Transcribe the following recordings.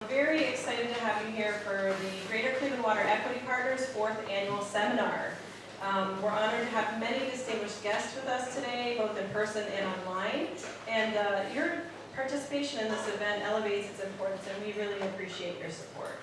very excited to have you here for the Greater Cleveland Water Equity Partners 4th Annual Seminar. We're honored to have many distinguished guests with us today, both in person and online. And your participation in this event elevates its importance, and we really appreciate your support.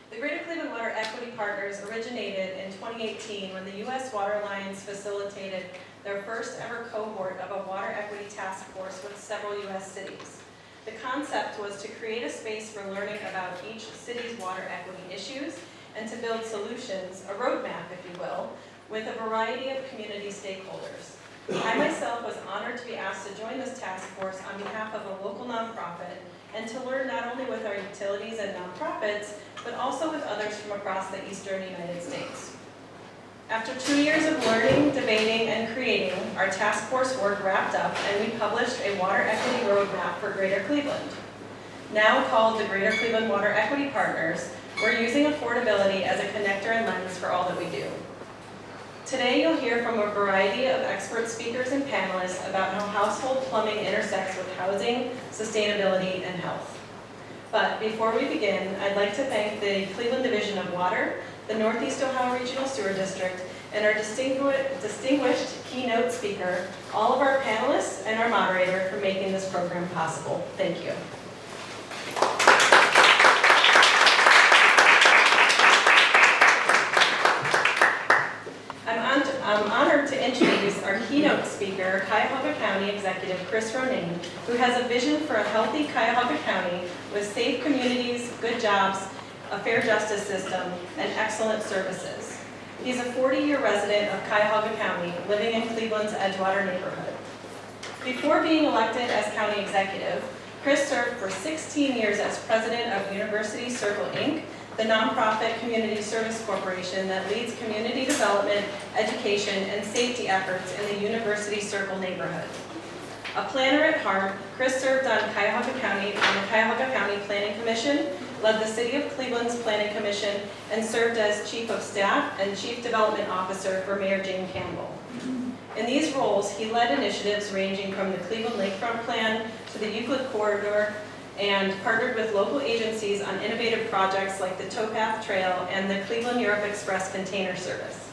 The Greater Cleveland Water Equity Partners originated in 2018 when the U.S. Water Alliance facilitated their first ever cohort of a water equity task force with several U.S. cities. The concept was to create a space for learning about each city's water equity issues and to build solutions, a roadmap, if you will, with a variety of community stakeholders. I myself was honored to be asked to join this task force on behalf of a local nonprofit and to learn not only with our utilities and nonprofits, but also with others from across the eastern United States. After 2 years of learning, debating, and creating, our task force work wrapped up and we published a water equity roadmap for Greater Cleveland. Now called the Greater Cleveland Water Equity Partners, we're using affordability as a connector and lens for all that we do. Today you'll hear from a variety of expert speakers and panelists about how household plumbing intersects with housing, sustainability, and health. But before we begin, I'd like to thank the Cleveland Division of Water, the Northeast Ohio Regional Sewer District, and our distinguished keynote speaker, all of our panelists, and our moderator for making this program possible. Thank you. I'm honored to introduce our keynote speaker, Cuyahoga County Executive Ronayne, who has a vision for a healthy Cuyahoga County with safe communities, good jobs, a fair justice system, and excellent services. He's a 40-year resident of Cuyahoga County, living in Cleveland's Edgewater neighborhood. Before being elected as county executive, Chris served for 16 years as president of University Circle, Inc., the nonprofit community service corporation that leads community development, education, and safety efforts in the University Circle neighborhood. A planner at heart, Chris served on the Cuyahoga County Planning Commission, led the City of Cleveland's Planning Commission, and served as Chief of Staff and Chief Development Officer for Mayor Jane Campbell. In these roles, he led initiatives ranging from the Cleveland Lakefront Plan to the Euclid Corridor, and partnered with local agencies on innovative projects like the Towpath Trail and the Cleveland Europe Express Container Service.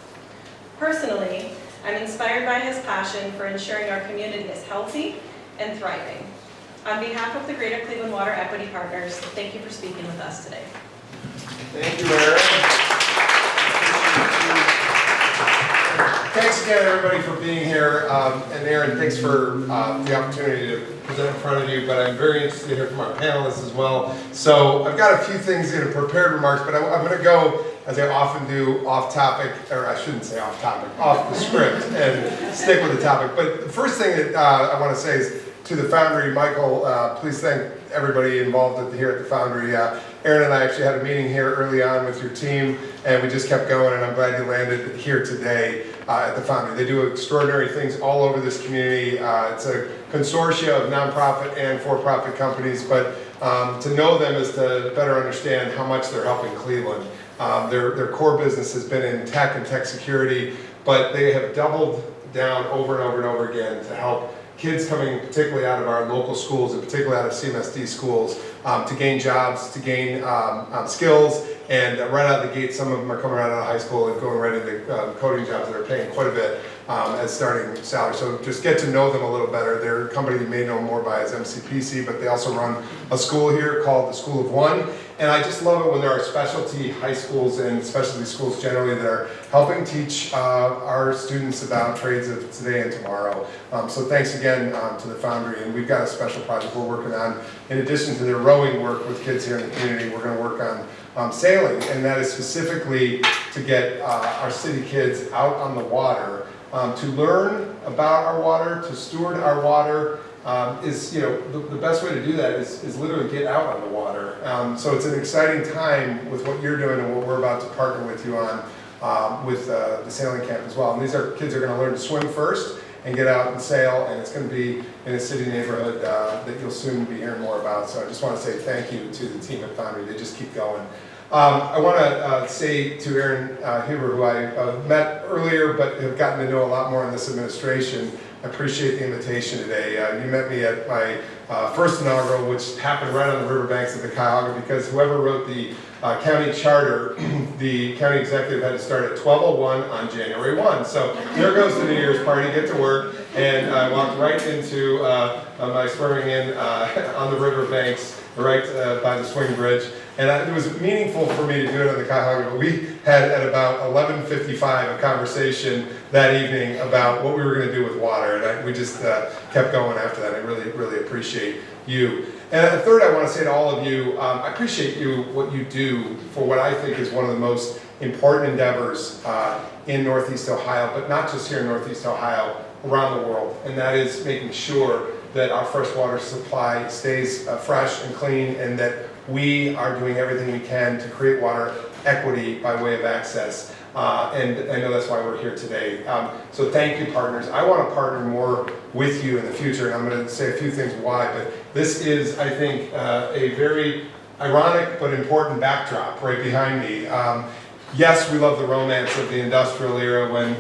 Personally, I'm inspired by his passion for ensuring our community is healthy and thriving. On behalf of the Greater Cleveland Water Equity Partners, thank you for speaking with us today. Thank you, Erin. Thanks again, everybody, for being here. And Erin, thanks for the opportunity to present in front of you, but I'm very interested to hear from our panelists as well. So I've got a few things in prepared remarks, but I'm going to go, as I often do, off topic, or I shouldn't say off topic, off the script, and stick with the topic. But the first thing that I want to say is to the Foundry, Michael, please thank everybody involved here at the Foundry. Erin and I actually had a meeting here early on with your team, and we just kept going, and I'm glad you landed here today at the Foundry. They do extraordinary things all over this community. It's a consortia of nonprofit and for-profit companies, but to know them is to better understand how much they're helping Cleveland. Their core business has been in tech and tech security, but they have doubled down over and over and over again to help kids coming particularly out of our local schools and particularly out of CMSD schools to gain jobs, to gain skills, and right out of the gate, some of them are coming right out of high school and going right into coding jobs that are paying quite a bit as starting salary. So just get to know them a little better. They're a company you may know more by as MCPC, but they also run a school here called the School of One. And I just love it when there are specialty high schools and specialty schools generally that are helping teach our students about trades of today and tomorrow. So thanks again to the Foundry. And we've got a special project we're working on. In addition to their rowing work with kids here in the community, we're going to work on sailing. And that is specifically to get our city kids out on the water to learn about our water, to steward our water. The best way to do that is literally get out on the water. So it's an exciting time with what you're doing and what we're about to partner with you on with the sailing camp as well. And these are kids are going to learn to swim first and get out and sail, and it's going to be in a city neighborhood that you'll soon be hearing more about. So I just want to say thank you to the team at Foundry. They just keep going. I want to say to Erin Huber, who I met earlier but have gotten to know a lot more in this administration, I appreciate the invitation today. You met me at my first inaugural, which happened right on the riverbanks of the Cuyahoga, because whoever wrote the county charter, the county executive had to start at 12:01 on January 1. So there goes the New Year's party, get to work, and I walked right into my swearing in on the riverbanks, right by the swing bridge. And it was meaningful for me to do it on the Cuyahoga, but we had at about 11:55 a conversation that evening about what we were going to do with water, and we just kept going after that. I really, really appreciate you. And third, I want to say to all of you, I appreciate you, what you do for what I think is one of the most important endeavors in Northeast Ohio, but not just here in Northeast Ohio, around the world, and that is making sure that our freshwater supply stays fresh and clean, and that we are doing everything we can to create water equity by way of access. And I know that's why we're here today. So thank you, partners. I want to partner more with you in the future, and I'm going to say a few things why, but this is, I think, a very ironic but important backdrop right behind me. Yes, we love the romance of the industrial era when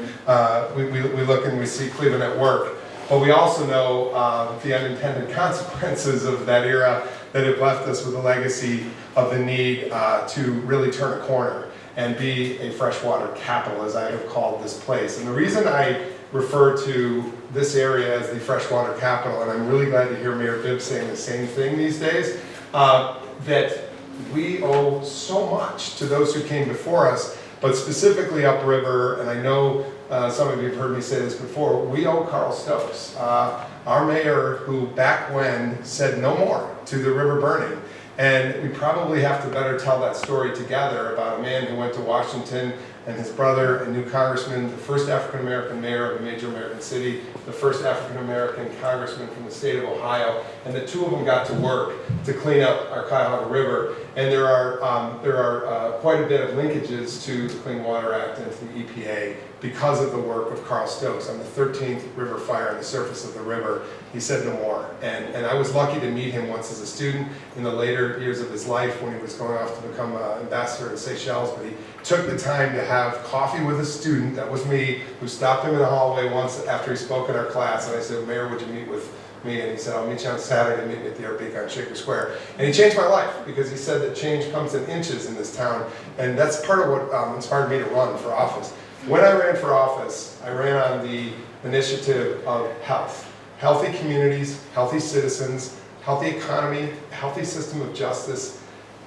we look and we see Cleveland at work, but we also know the unintended consequences of that era that have left us with a legacy of the need to really turn a corner and be a freshwater capital, as I have called this place. And the reason I refer to this area as the freshwater capital, and I'm really glad to hear Mayor Bibb saying the same thing these days, that we owe so much to those who came before us, but specifically upriver, and I know some of you have heard me say this before, we owe Carl Stokes, our mayor, who back when said no more to the river burning. And we probably have to better tell that story together about a man who went to Washington and his brother, a new congressman, the first African-American mayor of a major American city, the first African-American congressman from the state of Ohio, and the two of them got to work to clean up our Cuyahoga River. And there are quite a bit of linkages to the Clean Water Act and to the EPA because of the work of Carl Stokes on the 13th river fire on the surface of the river. He said no more. And I was lucky to meet him once as a student in the later years of his life when he was going off to become ambassador to Seychelles, but he took the time to have coffee with a student, that was me, who stopped him in the hallway once after he spoke in our class, and I said, Mayor, would you meet with me? And he said, I'll meet you on Saturday, meet me at the Airpeak on Shaker Square. And he changed my life, because he said that change comes in inches in this town, and that's part of what inspired me to run for office. When I ran for office, I ran on the initiative of health. Healthy communities, healthy citizens, healthy economy, a healthy system of justice,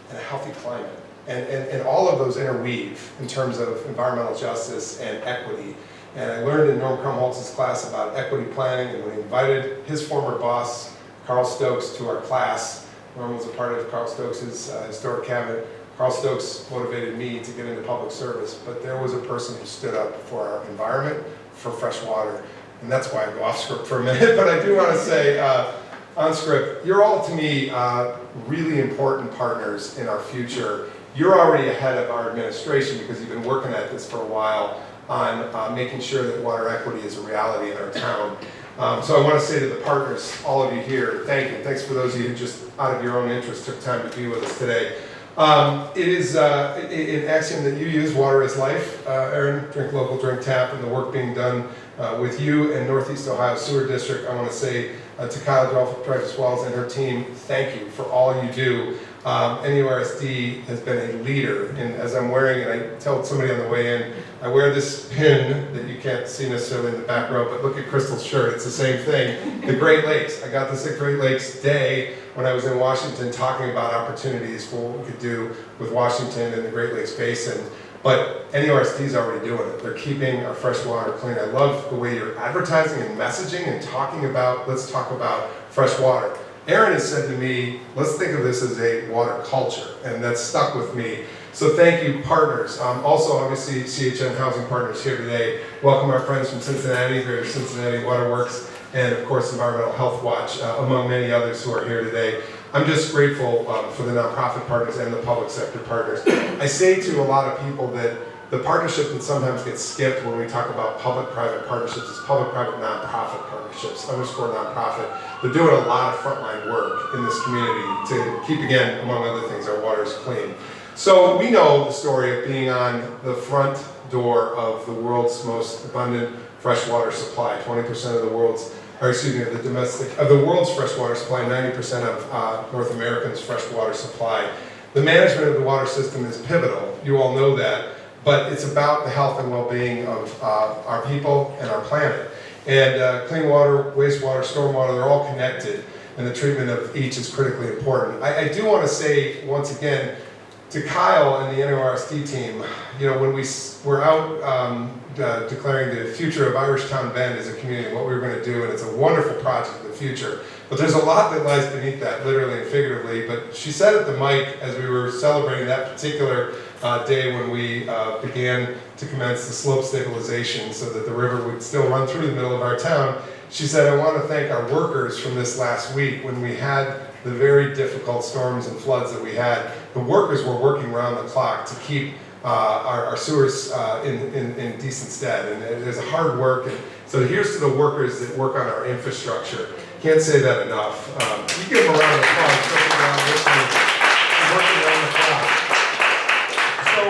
and a healthy climate. And all of those interweave in terms of environmental justice and equity. And I learned in Norm Krumholtz's class about equity planning, and when he invited his former boss, Carl Stokes, to our class, Norm was a part of Carl Stokes' historic cabinet. Carl Stokes motivated me to get into public service, but there was a person who stood up for our environment, for fresh water, and that's why I go off script for a minute, but I do want to say, on script, you're all, to me, really important partners in our future. You're already ahead of our administration because you've been working at this for a while on making sure that water equity is a reality in our town. So I want to say to the partners, all of you here, thank you. Thanks for those of you who just out of your own interest took time to be with us today. It is an axiom that you use, water is life. Aaron, drink local, drink tap, and the work being done with you and Northeast Ohio Sewer District. I want to say to Kyle Dreyfus-Wells and her team, thank you for all you do. NURSD has been a leader, and as I'm wearing it, I told somebody on the way in, I wear this pin that you can't see necessarily in the back row, but look at Crystal's shirt, it's the same thing. The Great Lakes, I got this at Great Lakes Day when I was in Washington talking about opportunities for what we could do with Washington and the Great Lakes Basin. But NURSD is already doing it. They're keeping our fresh water clean. I love the way you're advertising and messaging and talking about, let's talk about fresh water. Aaron has said to me, let's think of this as a water culture, and that's stuck with me. So thank you, partners. Also, obviously, CHN Housing Partners here today. Welcome our friends from Cincinnati, Greater Cincinnati Waterworks, and of course, Environmental Health Watch, among many others who are here today. I'm just grateful for the nonprofit partners and the public sector partners. I say to a lot of people that the partnership that sometimes gets skipped when we talk about public-private partnerships is public-private nonprofit partnerships, underscore nonprofit. They're doing a lot of frontline work in this community to keep, again, among other things, our water is clean. So we know the story of being on the front door of the world's most abundant freshwater supply. 20% of the world's, or excuse me, of the world's freshwater supply, 90% of North America's freshwater supply. The management of the water system is pivotal. You all know that. But it's about the health and well-being of our people and our planet. And clean water, wastewater, stormwater, they're all connected, and the treatment of each is critically important. I do want to say, once again, to Kyle and the NORSD team, you know, when we were out declaring the future of Irishtown Bend as a community, what we were going to do, and it's a wonderful project in the future, but there's a lot that lies beneath that, literally and figuratively. But she said at the mic, as we were celebrating that particular day when we began to commence the slope stabilization so that the river would still run through the middle of our town, she said, I want to thank our workers from this last week when we had the very difficult storms and floods that we had. The workers were working around the clock to keep our sewers in decent stead, and there's a hard work. And so here's to the workers that work on our infrastructure. Can't say that enough. You give them a round of applause, especially around listening, working around the clock. So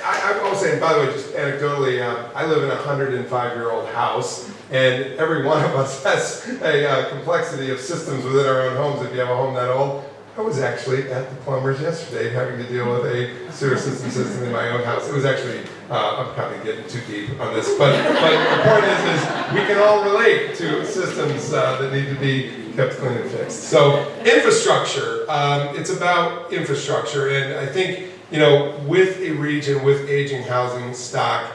I was saying, by the way, just anecdotally, I live in a 105-year-old house, and every one of us has a complexity of systems within our own homes. If you have a home that old, I was actually at the plumber's yesterday having to deal with a sewer system in my own house. It was actually, I'm kind of getting too deep on this, but the point is we can all relate to systems that need to be kept clean and fixed. So infrastructure, it's about infrastructure, and I think, you know, with a region with aging housing stock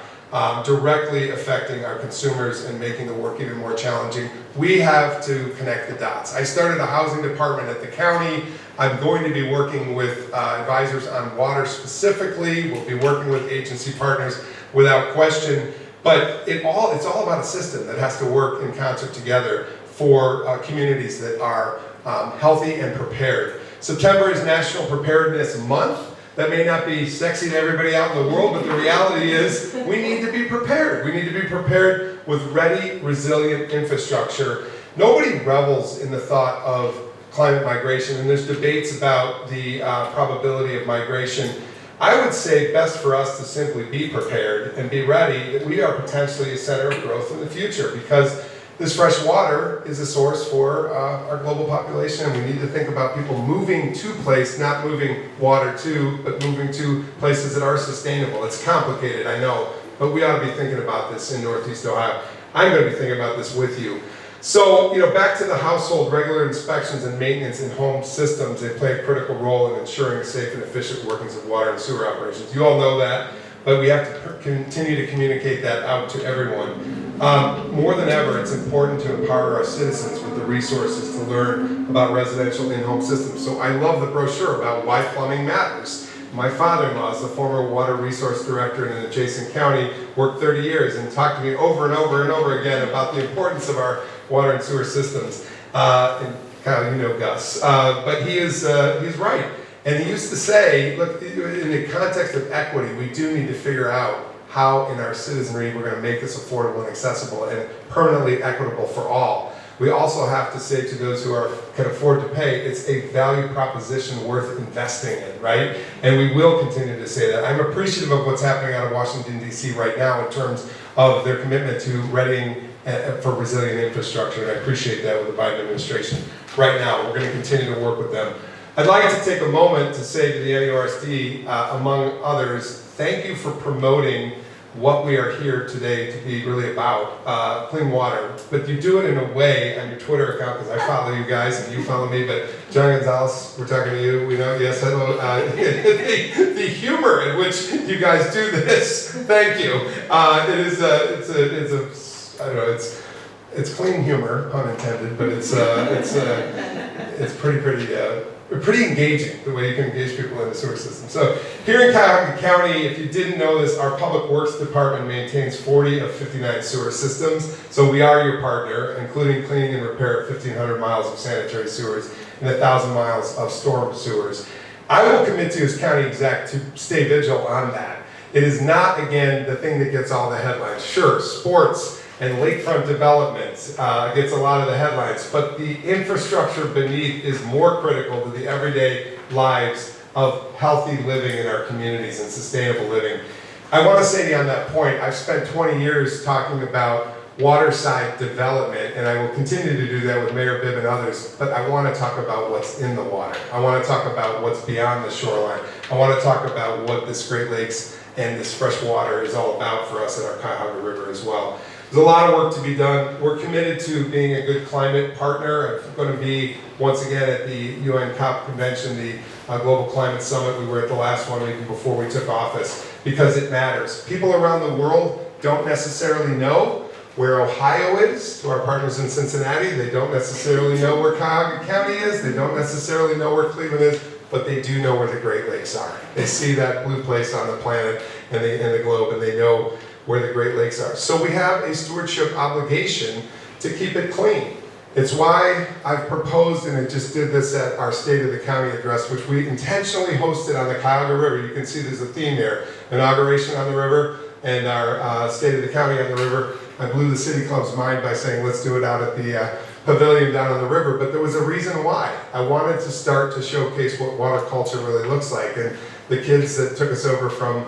directly affecting our consumers and making the work even more challenging, we have to connect the dots. I started a housing department at the county. I'm going to be working with advisors on water specifically. We'll be working with agency partners without question. But it's all about a system that has to work in concert together for communities that are healthy and prepared. September is National Preparedness Month. That may not be sexy to everybody out in the world, but the reality is we need to be prepared. We need to be prepared with ready, resilient infrastructure. Nobody revels in the thought of climate migration, and there's debates about the probability of migration. I would say best for us to simply be prepared and be ready that we are potentially a center of growth in the future, because this fresh water is a source for our global population, and we need to think about people moving to place, not moving water to, but moving to places that are sustainable. It's complicated, I know, but we ought to be thinking about this in Northeast Ohio. I'm going to be thinking about this with you. So, you know, back to the household, regular inspections and maintenance in home systems, they play a critical role in ensuring safe and efficient workings of water and sewer operations. You all know that, but we have to continue to communicate that out to everyone. More than ever, it's important to empower our citizens with the resources to learn about residential in-home systems. So I love the brochure about why plumbing matters. My father-in-law is the former water resource director in an adjacent county, worked 30 years, and talked to me over and over and over again about the importance of our water and sewer systems. And Kyle, you know Gus, but he's right. And he used to say, look, in the context of equity, we do need to figure out how in our citizenry we're going to make this affordable and accessible and permanently equitable for all. We also have to say to those who can afford to pay, it's a value proposition worth investing in, right? And we will continue to say that. I'm appreciative of what's happening out of Washington, D.C. right now in terms of their commitment to readying for resilient infrastructure, and I appreciate that with the Biden administration right now. We're going to continue to work with them. I'd like to take a moment to say to the NORSD, among others, thank you for promoting what we are here today to be really about, clean water. But you do it in a way on your Twitter account, because I follow you guys and you follow me, but John Gonzalez, we're talking to you, we know, yes, hello. The humor in which you guys do this, thank you. I don't know, it's clean humor, pun intended, but it's pretty engaging, the way you can engage people in the sewer system. So here in Cuyahoga County, if you didn't know this, our Public Works Department maintains 40 of 59 sewer systems. So we are your partner, including cleaning and repair of 1,500 miles of sanitary sewers and 1,000 miles of storm sewers. I will commit to you as county exec to stay vigilant on that. It is not, again, the thing that gets all the headlines. Sure, sports and lakefront development gets a lot of the headlines, but the infrastructure beneath is more critical to the everyday lives of healthy living in our communities and sustainable living. I want to say to you on that point, I've spent 20 years talking about waterside development, and I will continue to do that with Mayor Bibb and others, but I want to talk about what's in the water. I want to talk about what's beyond the shoreline. I want to talk about what this Great Lakes and this fresh water is all about for us in our Cuyahoga River as well. There's a lot of work to be done. We're committed to being a good climate partner. I'm going to be, once again, at the UN COP convention, the Global Climate Summit. We were at the last one even before we took office, because it matters. People around the world don't necessarily know where Ohio is. To our partners in Cincinnati, they don't necessarily know where Cuyahoga County is. They don't necessarily know where Cleveland is, but they do know where the Great Lakes are. They see that blue place on the planet and the globe, and they know where the Great Lakes are. So we have a stewardship obligation to keep it clean. It's why I've proposed, and I just did this at our State of the County address, which we intentionally hosted on the Cuyahoga River. You can see there's a theme there. Inauguration on the river, and our State of the County on the river. I blew the City Club's mind by saying, let's do it out at the pavilion down on the river, but there was a reason why. I wanted to start to showcase what water culture really looks like. And the kids that took us over from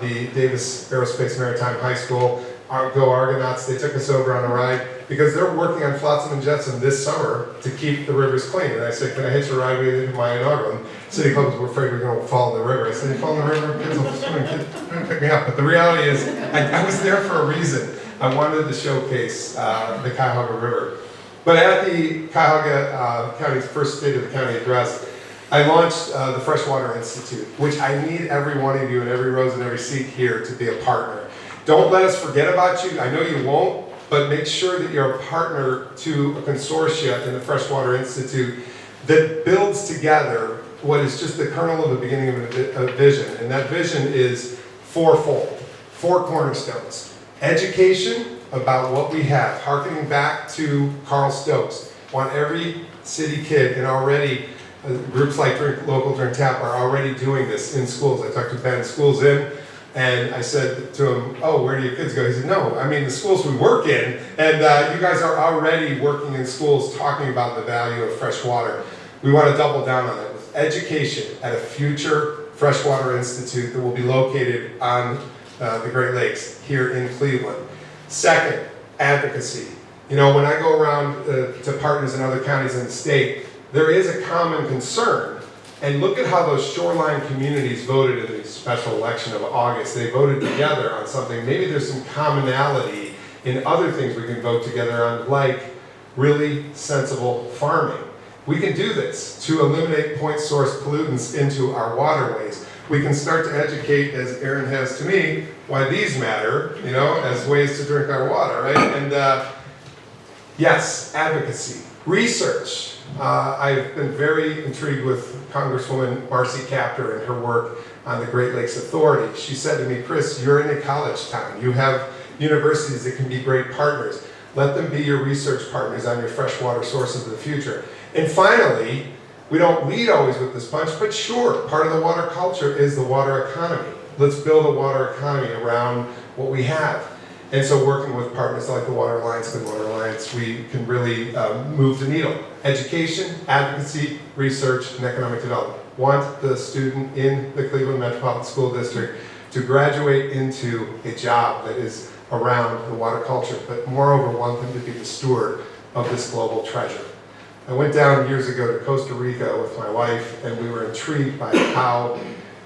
the Davis Aerospace Maritime High School, Go Argonauts, they took us over on a ride because they're working on Flotsam and Jetsam this summer to keep the rivers clean. And I said, can I hitch a ride with you to my inaugural? And City Clubs were afraid we were going to fall in the river. I said, you fall in the river, kids will swim, pick me up. But the reality is, I was there for a reason. I wanted to showcase the Cuyahoga River. But at the Cuyahoga County's first State of the County address, I launched the Freshwater Institute, which I need every one of you in every rows and every seat here to be a partner. Don't let us forget about you. I know you won't, but make sure that you're a partner to a consortia in the Freshwater Institute that builds together what is just the kernel of the beginning of a vision. And that vision is fourfold, 4 cornerstones. Education about what we have, harkening back to Carl Stokes. Want every city kid, and already groups like Local Drink Tap are already doing this in schools. I talked to Ben, schools in, and I said to him, oh, where do your kids go? He said, no, I mean the schools we work in, and you guys are already working in schools talking about the value of fresh water. We want to double down on it with education at a future Freshwater Institute that will be located on the Great Lakes here in Cleveland. Second, advocacy. You know, when I go around to partners in other counties in the state, there is a common concern. And look at how those shoreline communities voted in the special election of August. They voted together on something. Maybe there's some commonality in other things we can vote together on, like really sensible farming. We can do this to eliminate point source pollutants into our waterways. We can start to educate, as Aaron has to me, why these matter, you know, as ways to drink our water, right? And yes, advocacy. Research. I've been very intrigued with Congresswoman Marcy Kaptur and her work on the Great Lakes Authority. She said to me, Chris, you're in a college town. You have universities that can be great partners. Let them be your research partners on your freshwater sources of the future. And finally, we don't lead always with this punch, but sure, part of the water culture is the water economy. Let's build a water economy around what we have. And so working with partners like the Water Alliance, Good Water Alliance, we can really move the needle. Education, advocacy, research, and economic development. Want the student in the Cleveland Metropolitan School District to graduate into a job that is around the water culture, but moreover want them to be the steward of this global treasure. I went down years ago to Costa Rica with my wife, and we were intrigued by how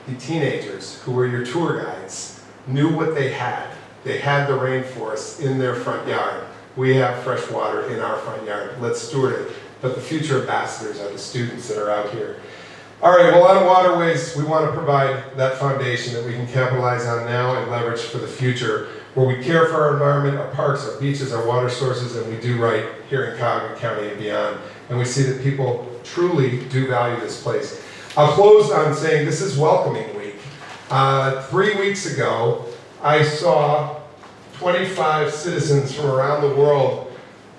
the teenagers who were your tour guides knew what they had. They had the rainforest in their front yard. We have fresh water in our front yard. Let's steward it. But the future ambassadors are the students that are out here. All right, well, on waterways, we want to provide that foundation that we can capitalize on now and leverage for the future, where we care for our environment, our parks, our beaches, our water sources, and we do right here in Cuyahoga County and beyond. And we see that people truly do value this place. I'll close on saying this is Welcoming Week. 3 weeks ago, I saw 25 citizens from around the world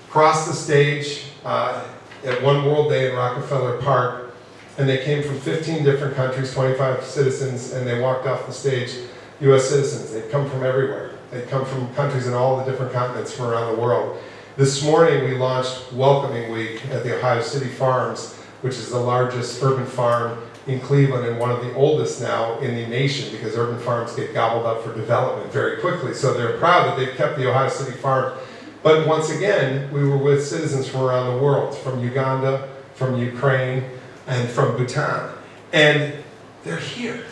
cross the stage at One World Day in Rockefeller Park, and they came from 15 different countries, 25 citizens, and they walked off the stage, US citizens. They'd come from everywhere. They'd come from countries in all the different continents from around the world. This morning we launched Welcoming Week at the Ohio City Farms, which is the largest urban farm in Cleveland and one of the oldest now in the nation, because urban farms get gobbled up for development very quickly. So they're proud that they've kept the Ohio City farm. But once again, we were with citizens from around the world, from Uganda, from Ukraine, and from Bhutan. And they're here.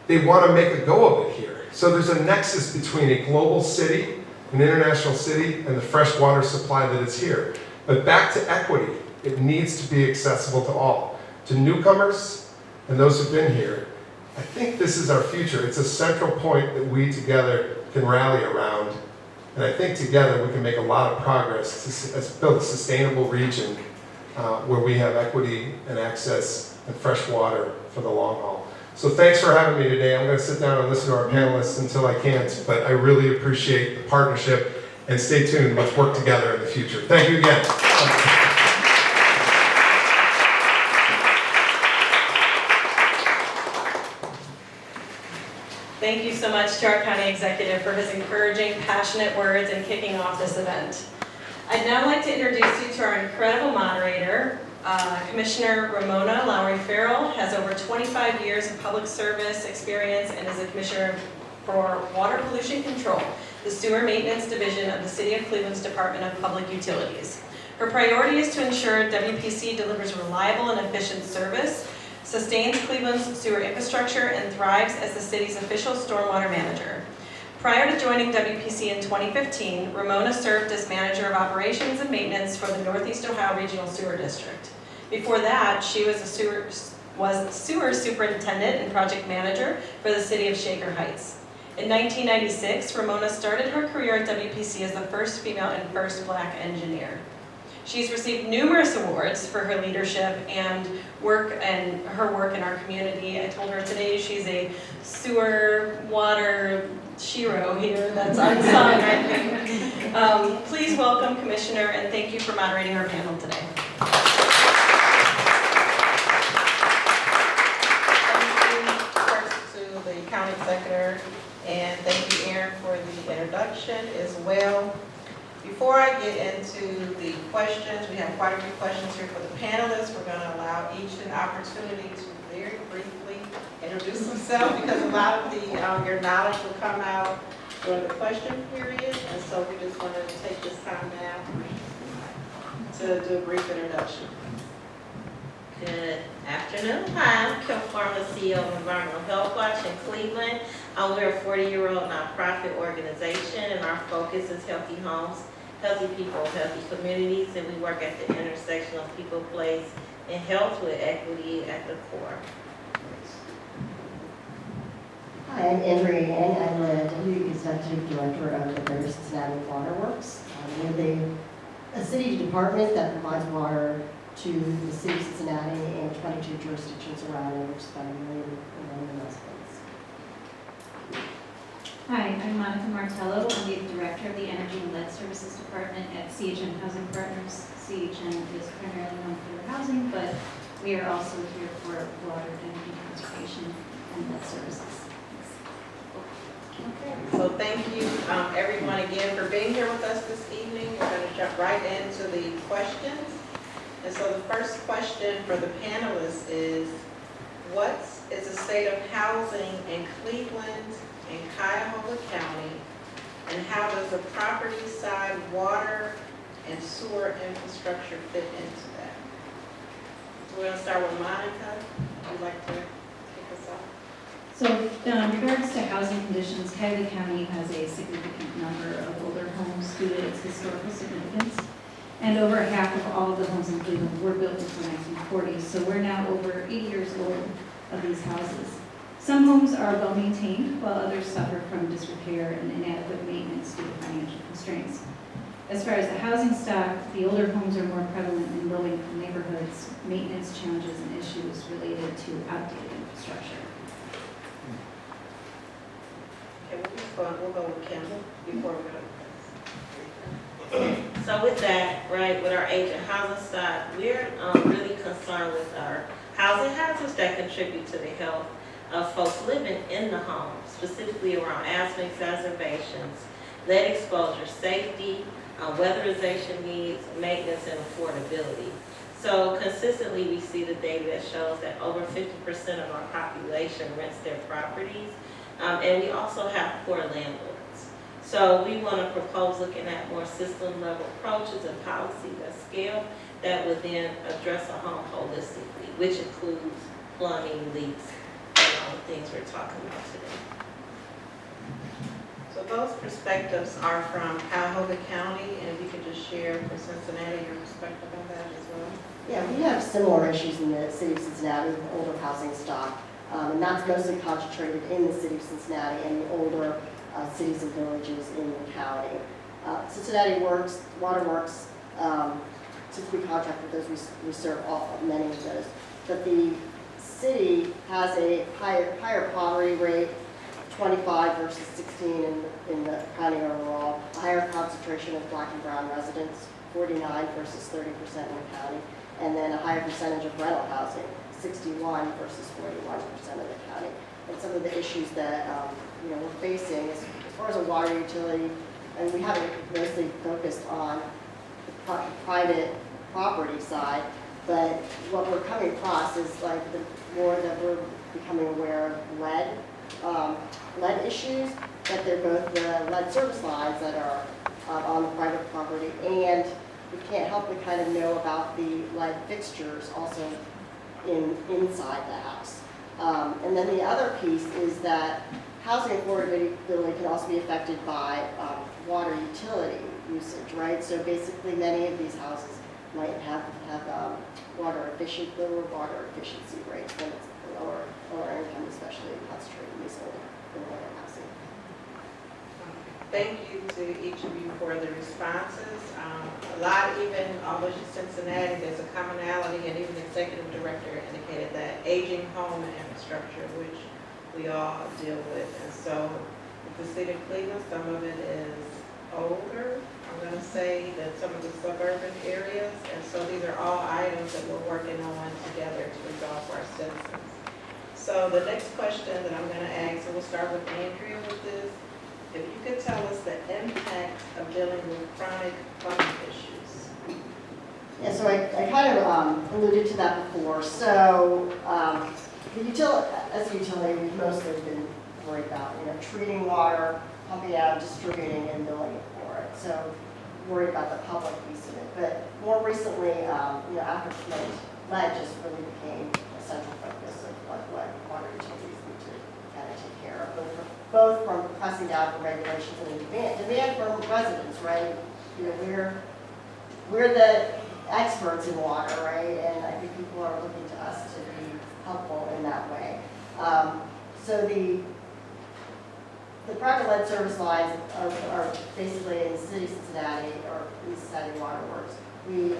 They want to make a go of it here. So there's a nexus between a global city, an international city, and the fresh water supply that is here. But back to equity, it needs to be accessible to all. To newcomers and those who've been here, I think this is our future. It's a central point that we together can rally around. And I think together we can make a lot of progress to build a sustainable region where we have equity and access and fresh water for the long haul. So thanks for having me today. I'm going to sit down and listen to our panelists until I can't, but I really appreciate the partnership, and stay tuned. Let's work together in the future. Thank you again. Thank you so much to our county executive for his encouraging, passionate words in kicking off this event. I'd now like to introduce you to our incredible moderator. Commissioner Ramona Lowery-Ferrell has over 25 years of public service experience and is a commissioner for Water Pollution Control, the Sewer Maintenance Division of the City of Cleveland's Department of Public Utilities. Her priority is to ensure WPC delivers reliable and efficient service, sustains Cleveland's sewer infrastructure, and thrives as the city's official stormwater manager. Prior to joining WPC in 2015, Ramona served as manager of operations and maintenance for the Northeast Ohio Regional Sewer District. Before that, she was sewer superintendent and project manager for the city of Shaker Heights. In 1996, Ramona started her career at WPC as the first female and first black engineer. She's received numerous awards for her leadership and her work in our community. I told her today she's a sewer water shiro here that's unsung, I think. Please welcome Commissioner, and thank you for moderating our panel today. Thank you first to the county executive, and thank you, Aaron, for the introduction as well. Before I get into the questions, we have quite a few questions here for the panelists. We're going to allow each an opportunity to very briefly introduce themselves, because a lot of your knowledge will come out during the question period, and so we just wanted to take this time now to do a brief introduction. Good afternoon. Hi, I'm Kim Foreman, CEO of Environmental Health Watch in Cleveland. We're a 40-year-old nonprofit organization, and our focus is healthy homes, healthy people, healthy communities, and we work at the intersection of people, place, and health with equity at the core. Hi, I'm Andrea. I'm the Deputy Executive Director of the Greater Cincinnati Water Works. We're a city department that provides water to the city of Cincinnati and 22 jurisdictions around it, which is about 1 million residents. Hi, I'm Monica Martello. I'm the Director of the Energy and Lead Services Department at CHN Housing Partners. CHN is primarily known for their housing, but we are also here for water, energy conservation, and lead services. Okay, so thank you everyone again for being here with us this evening. We're going to jump right into the questions. And so the first question for the panelists is, what is the state of housing in Cleveland and Cuyahoga County, and how does the property side water and sewer infrastructure fit into that? So we're going to start with Monica. Would you like to kick us off? So in regards to housing conditions, Cuyahoga County has a significant number of older homes due to its historical significance. And over half of all of the homes in Cleveland were built before 1940, so we're now over 80 years old of these houses. Some homes are well maintained, while others suffer from disrepair and inadequate maintenance due to financial constraints. As far as the housing stock, the older homes are more prevalent in low-income neighborhoods, maintenance challenges and issues related to outdated infrastructure. Okay, we'll go with Kendall before we go. So with that, right, with our aging housing stock, we're really concerned with our housing hazards that contribute to the health of folks living in the home, specifically around asthma exacerbations, lead exposure, safety, weatherization needs, maintenance, and affordability. So consistently, we see the data that shows that over 50% of our population rents their properties, and we also have poor landlords. So we want to propose looking at more system-level approaches and policies at scale that would then address a home holistically, which includes plumbing, leaks, and all the things we're talking about today. So those perspectives are from Cuyahoga County, and if you could just share for Cincinnati your perspective on that as well. Yeah, we have similar issues in the city of Cincinnati with older housing stock. And that's mostly concentrated in the city of Cincinnati and the older cities and villages in the county. Cincinnati Works, Waterworks, since we contract with those, we serve many of those. But the city has a higher poverty rate, 25 versus 16 in the county overall, a higher concentration of black and brown residents, 49 versus 30% in the county, and then a higher percentage of rental housing, 61 versus 41% of the county. And some of the issues that we're facing is, as far as a water utility, and we haven't mostly focused on the private property side, but what we're coming across is like the more that we're becoming aware of lead issues, that they're both the lead service lines that are on the private property, and we can't help but kind of know about the lead fixtures also inside the house. And then the other piece is that housing affordability can also be affected by water utility usage, right? So basically many of these houses might have lower water efficiency rates when it's lower income, especially concentrated in these older housing. Thank you to each of you for the responses. A lot, even although she's Cincinnati, there's a commonality, and even the executive director indicated that aging home and infrastructure, which we all deal with. And so with the city of Cleveland, some of it is older. I'm going to say that some of the suburban areas, and so these are all items that we're working on together to resolve for our citizens. So the next question that I'm going to ask, and we'll start with Andrea with this, if you could tell us the impact of dealing with chronic plumbing issues. Yeah, so I kind of alluded to that before. So as a utility, we've mostly been worried about treating water, pumping out, distributing, and billing it for it. So worried about the public piece of it. But more recently, after lead just really became a central focus of what water utilities need to kind of take care of, both from pressing down for regulations and demand from residents, right? We're the experts in water, right? And I think people are looking to us to be helpful in that way. So the private lead service lines are basically in the city of Cincinnati, or in the Cincinnati Waterworks. We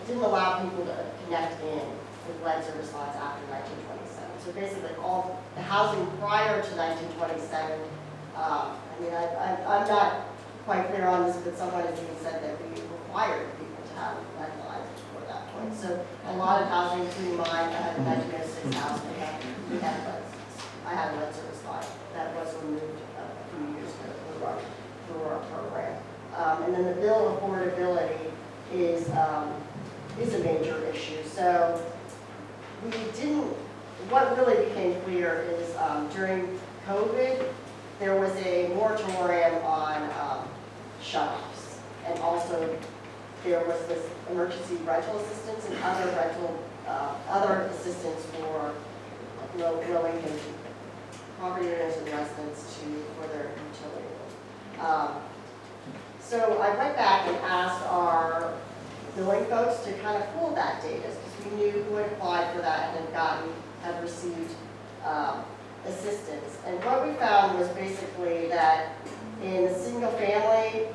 didn't allow people to connect in with lead service lines after 1927. So basically all the housing prior to 1927, I'm not quite clear on this, but someone has even said that we required people to have lead lines before that point. So a lot of housing, including mine, I had a 1906 house, we had lead. I had a lead service line that was removed a few years ago through our program. And then the bill affordability is a major issue. So what really became clear is during COVID, there was a moratorium on shut-offs. And also there was this emergency rental assistance and other assistance for low-income property owners and residents for their utility bill. So I went back and asked our billing folks to kind of pull that data, because we knew who had applied for that and had received assistance. And what we found was basically that in the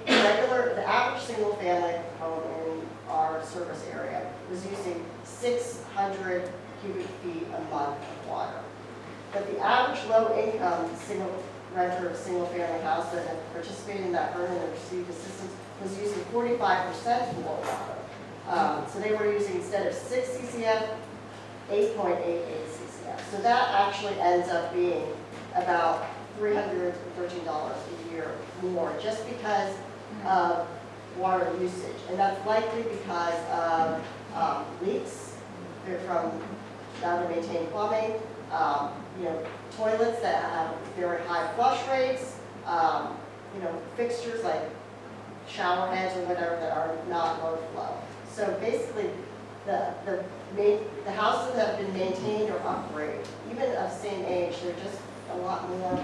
the average single family home in our service area was using 600 cubic feet a month of water. But the average low-income renter of a single-family house that had participated in that program and received assistance was using 45% more water. So they were using, instead of 6 CCF, 8.88 CCF. So that actually ends up being about $313 a year more, just because of water usage. And that's likely because of leaks. They're from non-maintained plumbing, toilets that have very high flush rates, fixtures like shower heads or whatever that are not low flow. So basically, the houses that have been maintained or upgraded, even of same age, they're just a lot more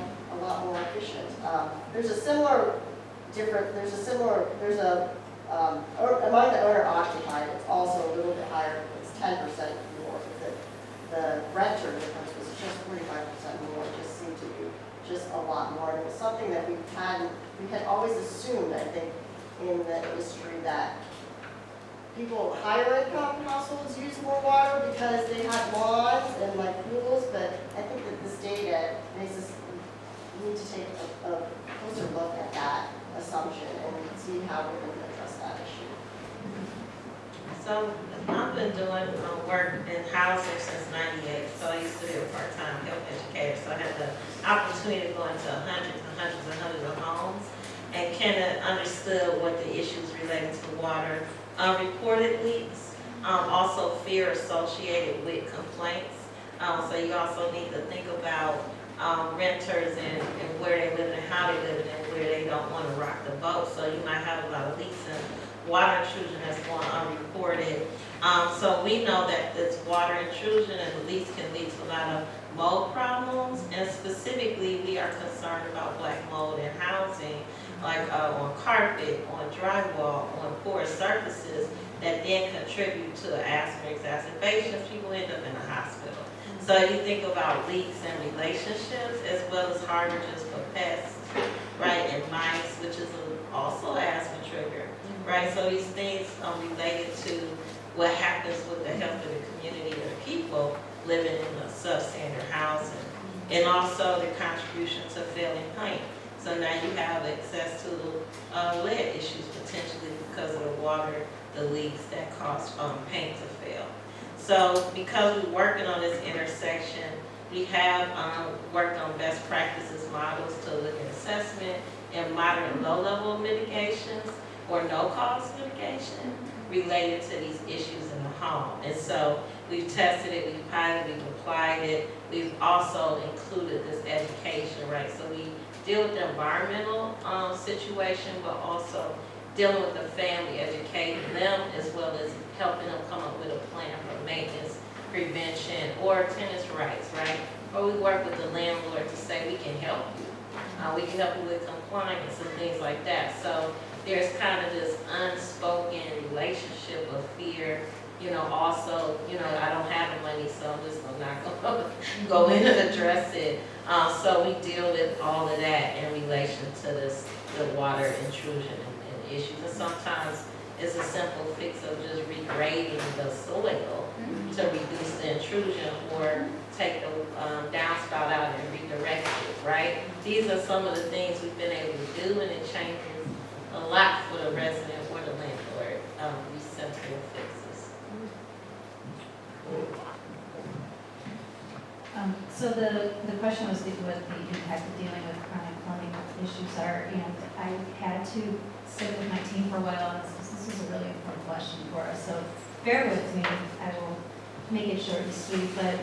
efficient. Among the owner occupied, it's also a little bit higher, it's 10% more. The renter difference was just 45% more, it just seemed to be just a lot more. And it was something that we had always assumed, I think, in the industry that people higher income households use more water because they have lawns and like pools, but I think that this data makes us need to take a closer look at that assumption and see how we're going to address that issue. So I've been doing work in housing since '98, so I used to be a part-time health educator, so I had the opportunity to go into hundreds of homes and kind of understood what the issues related to water, reported leaks, also fear associated with complaints. So you also need to think about renters and where they live and how they live and where they don't want to rock the boat. So you might have a lot of leaks and water intrusion that's going unreported. So we know that this water intrusion and the leaks can lead to a lot of mold problems, and specifically we are concerned about black mold in housing, like on carpet, on drywall, on porous surfaces that then contribute to asthma exacerbations. People end up in the hospital. So you think about leaks and relationships as well as harborages for pests, right, and mice, which is also asthma trigger, right? So these things related to what happens with the health of the community or the people living in the substandard housing, and also the contribution to failing paint. So now you have access to lead issues potentially because of the water, the leaks that cause paint to fail. So because we're working on this intersection, we have worked on best practices models to look at assessment and moderate and low-level mitigations or no-cost mitigation related to these issues in the home. And so we've tested it, we've piloted, we've applied it. We've also included this education, right? So we deal with the environmental situation, but also dealing with the family, educating them, as well as helping them come up with a plan for maintenance, prevention, or tenants' rights, right? Or we work with the landlord to say, we can help you. We can help you with compliance and things like that. So there's kind of this unspoken relationship of fear. Also, I don't have the money, so I'm just not going to go in and address it. So we deal with all of that in relation to the water intrusion and issues. And sometimes it's a simple fix of just regrading the soil to reduce the intrusion, or take the downspout out and redirect it, right? These are some of the things we've been able to do, and it changes a lot for the resident or the landlord, these simple fixes. So the question was what the impact of dealing with chronic plumbing issues are, and I had to sit with my team for a while, and this is a really important question for us, so bear with me, I will make it short and sweet, but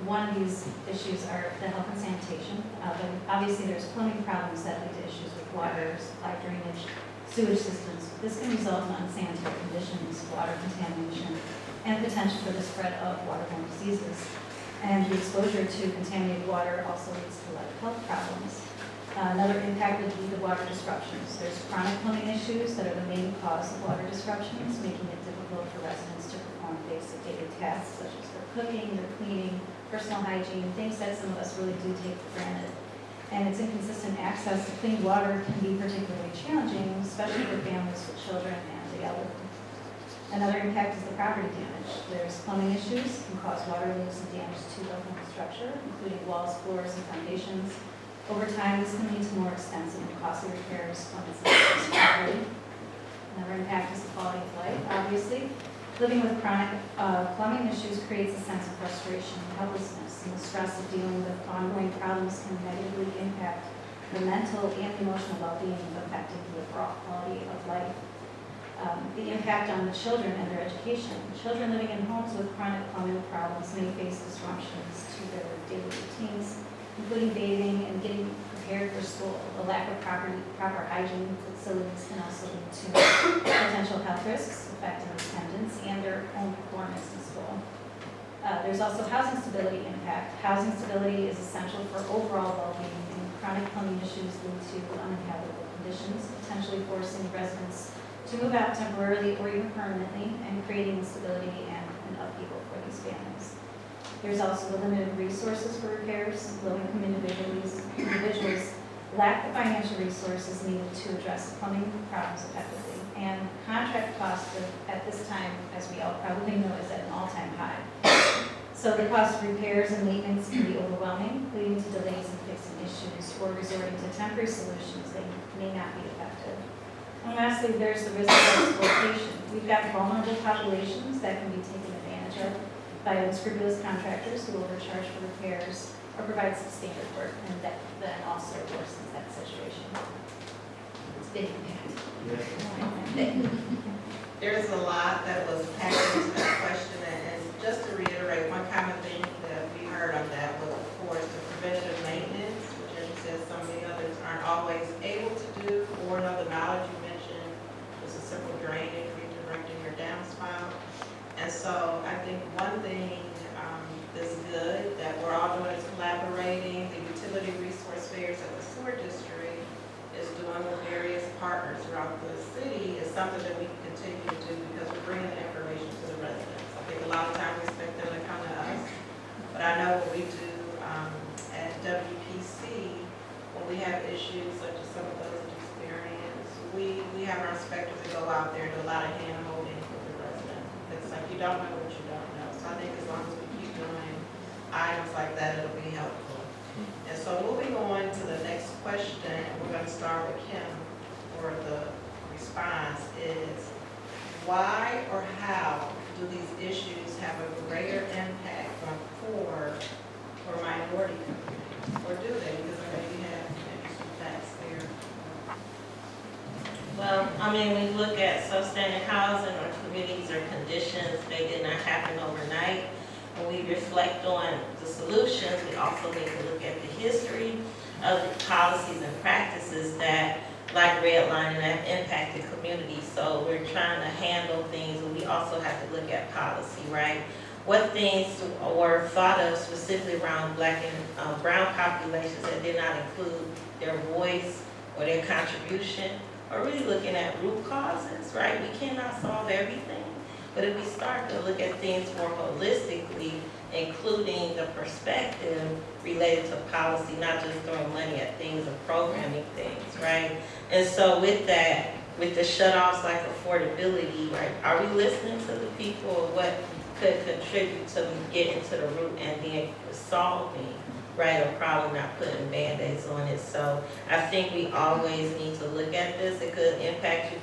one of these issues are the health and sanitation. But obviously there's plumbing problems that lead to issues with water, supply drainage, sewage systems. This can result in unsanitary conditions, water contamination, and potential for the spread of waterborne diseases. And the exposure to contaminated water also leads to a lot of health problems. Another impact would be the water disruptions. There's chronic plumbing issues that are the main cause of water disruptions, making it difficult for residents to perform basic daily tasks such as their cooking, their cleaning, personal hygiene, things that some of us really do take for granted. And its inconsistent access to clean water can be particularly challenging, especially for families with children and the elderly. Another impact is the property damage. There's plumbing issues can cause water leaks and damage to the home structure, including walls, floors, and foundations. Over time, this can lead to more extensive and costly repairs when it's not properly. Another impact is the quality of life, obviously. Living with chronic plumbing issues creates a sense of frustration and helplessness, and the stress of dealing with ongoing problems can negatively impact the mental and emotional well-being, affecting the overall quality of life. The impact on the children and their education. Children living in homes with chronic plumbing problems may face disruptions to their daily routines, including bathing and getting prepared for school. The lack of proper hygiene facilities can also lead to potential health risks affecting attendance and their own performance in school. There's also housing stability impact. Housing stability is essential for overall well-being, and chronic plumbing issues lead to uninhabitable conditions, potentially forcing residents to move out temporarily or even permanently, and creating instability and an upheaval for these families. There's also the limited resources for repairs. Low-income individuals lack the financial resources needed to address plumbing problems effectively. And contract costs at this time, as we all probably know, is at an all-time high. So the cost of repairs and maintenance can be overwhelming, leading to delays in fixing issues or resorting to temporary solutions that may not be effective. And lastly, there's the risk of exploitation. We've got vulnerable populations that can be taken advantage of by unscrupulous contractors who overcharge for repairs or provide substandard work, and that then also worsens that situation. It's big impact. There's a lot that was packed into that question, and just to reiterate, one common thing that we heard on that was, of course, the preventative maintenance, which, as you said, some of the others aren't always able to do, or another knowledge you mentioned was a simple drainage, redirecting your downspout. And so I think one thing that's good that we're all doing is collaborating. The utility resource fairs at the sewer district is doing with various partners throughout the city is something that we can continue to do because we're bringing the information to the residents. I think a lot of times we expect them to come to us, but I know what we do at WPC, when we have issues such as some of those experience, we have our inspectors that go out there and do a lot of hand holding with the residents. It's like you don't know what you don't know. So I think as long as we keep doing items like that, it'll be helpful. And so moving on to the next question, we're going to start with Kim for the response is, why or how do these issues have a greater impact on poor or minority communities? Or do they? Because I know you have interesting facts there. Well, I mean, we look at substandard housing or communities or conditions, they did not happen overnight. When we reflect on the solutions, we also need to look at the history of the policies and practices that, like redlining, have impacted communities. So we're trying to handle things, and we also have to look at policy, right? What things were thought of specifically around Black and brown populations that did not include their voice or their contribution, or really looking at root causes, right? We cannot solve everything. But if we start to look at things more holistically, including the perspective related to policy, not just throwing money at things or programming things, right? And so with that, with the shutoffs like affordability, right, are we listening to the people of what could contribute to getting to the root and then solving, right, a problem, not putting Band-Aids on it? So I think we always need to look at this. It could impact you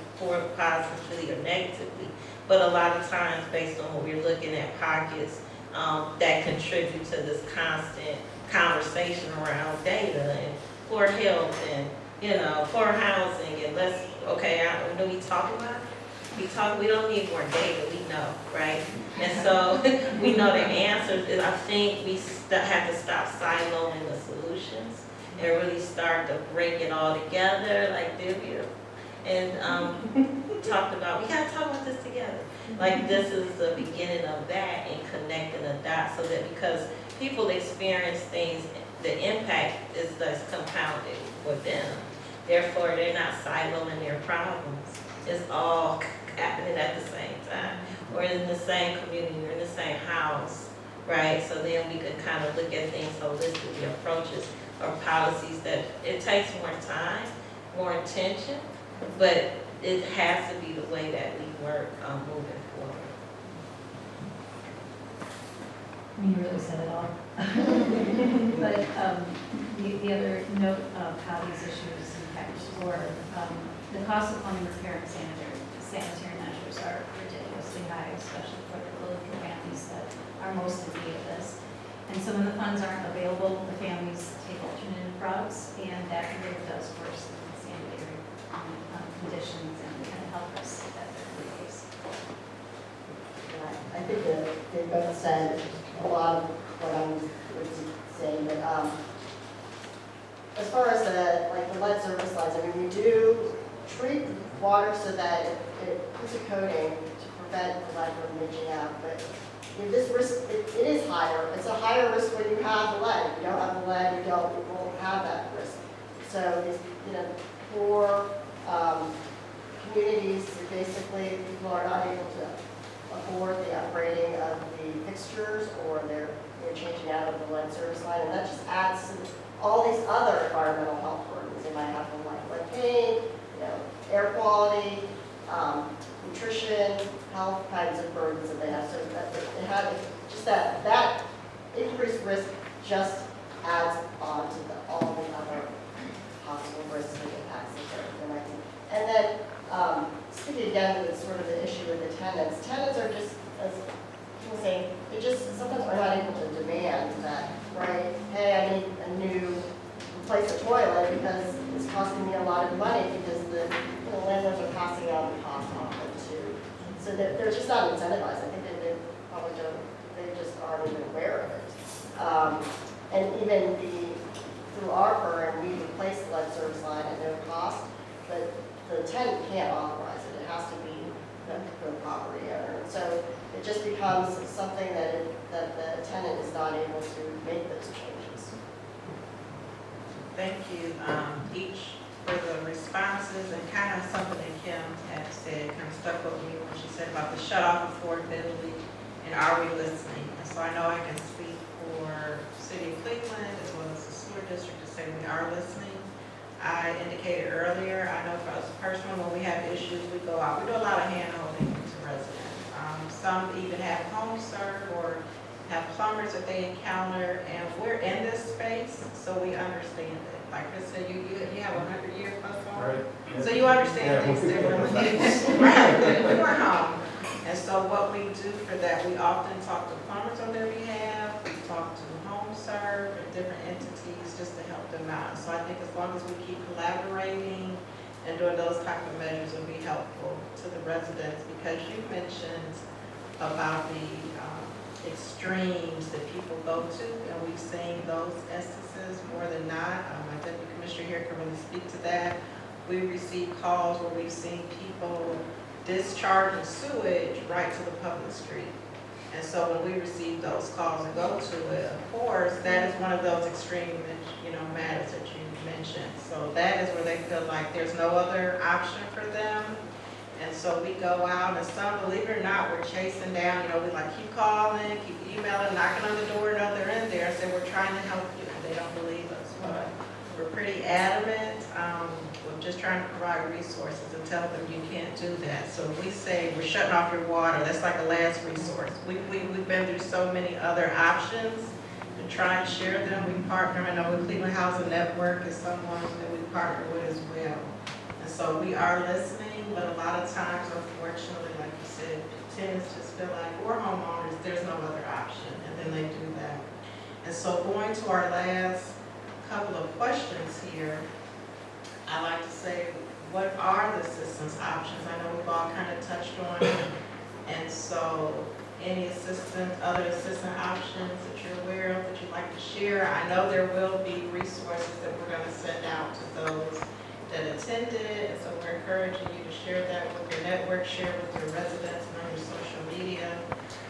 positively or negatively. But a lot of times, based on what we're looking at pockets that contribute to this constant conversation around data and poor health and, poor housing and I know we talk about it. We don't need more data, we know, right? And so we know the answers. I think we have to stop siloing the solutions and really start to bring it all together, like Divya and talked about. We gotta talk about this together. Like this is the beginning of that and connecting the dots, so that because people experience things, the impact is less compounded for them. Therefore, they're not siloing their problems. It's all happening at the same time. Or in the same community, or in the same house, right? So then we could kind of look at things holistically, approaches or policies that it takes more time, more intention, but it has to be the way that we work moving forward. You really said it all. But the other note of how these issues impact or the cost of plumbing repair and sanitary measures are ridiculously high, especially for the low-income families that are most in need of this. And so when the funds aren't available, the families take alternative routes, and that really does worsen the sanitary conditions and kind of help us that they're both said a lot of what I'm going to say, but as far as the lead service lines, I mean, we do treat water so that it puts a coating to prevent the lead from leaching out, but this risk, it is higher. It's a higher risk when you have the lead. If you don't have the lead, you won't have that risk. So these, poor communities, basically, people are not able to afford the upgrading of the fixtures, or they're changing out of the lead service line, and that just adds to all these other environmental health burdens. They might have from lead paint, air quality, nutrition, health kinds of burdens that they have. So that they have just that increased risk just adds on to all the other possible risks and impacts that they're making. And then speaking again to sort of the issue with the tenants. Tenants are just, as people say, they just sometimes are not able to demand that, right? Hey, I need a new replace the toilet because it's costing me a lot of money because the landlords are passing on the cost off it too. So they're just not incentivized. I think they probably don't, they just aren't even aware of it. And even through our firm, we replace the lead service line at no cost, but the tenant can't authorize it. It has to be the property owner. So it just becomes something that the tenant is not able to make those changes. Thank you, each for the responses, and kind of something that Kim had said kind of stuck with me when she said about the shut-off affordability and are we listening? And so I know I can speak for City of Cleveland as well as the sewer district to say we are listening. I indicated earlier, I know for us personally, when we have issues, we go out. We do a lot of hand-holding to residents. Some even have home serve or have plumbers that they encounter, and we're in this space, so we understand it. Like I said, you have 100 years plus home, right. So you understand things differently. Right, we were home. And so what we do for that, we often talk to plumbers on their behalf, we talk to home serve and different entities just to help them out. So I think as long as we keep collaborating and doing those type of measures will be helpful to the residents, because you mentioned about the extremes that people go to, and we've seen those instances more than not. My deputy commissioner here can really speak to that. We receive calls where we've seen people discharging sewage right to the public street. And so when we receive those calls and go to it, of course, that is one of those extreme, matters that you mentioned. So that is where they feel like there's no other option for them. And so we go out, and some, believe it or not, we're chasing down, we keep calling, keep emailing, knocking on the door, no, they're in there, and say, we're trying to help you. They don't believe us, but we're pretty adamant. We're just trying to provide resources and tell them you can't do that. So we say we're shutting off your water. That's like a last resource. We've been through so many other options to try and share them. We partner, I know with Cleveland Housing Network is someone that we partner with as well. And so we are listening, but a lot of times, unfortunately, like you said, tenants just feel like, we're homeowners, there's no other option, and then they do that. And so going to our last couple of questions here, I like to say, what are the assistance options? I know we've all kind of touched on it. And so any other assistance options that you're aware of that you'd like to share? I know there will be resources that we're going to send out to those that attended. And so we're encouraging you to share that with your network, share with your residents and on your social media.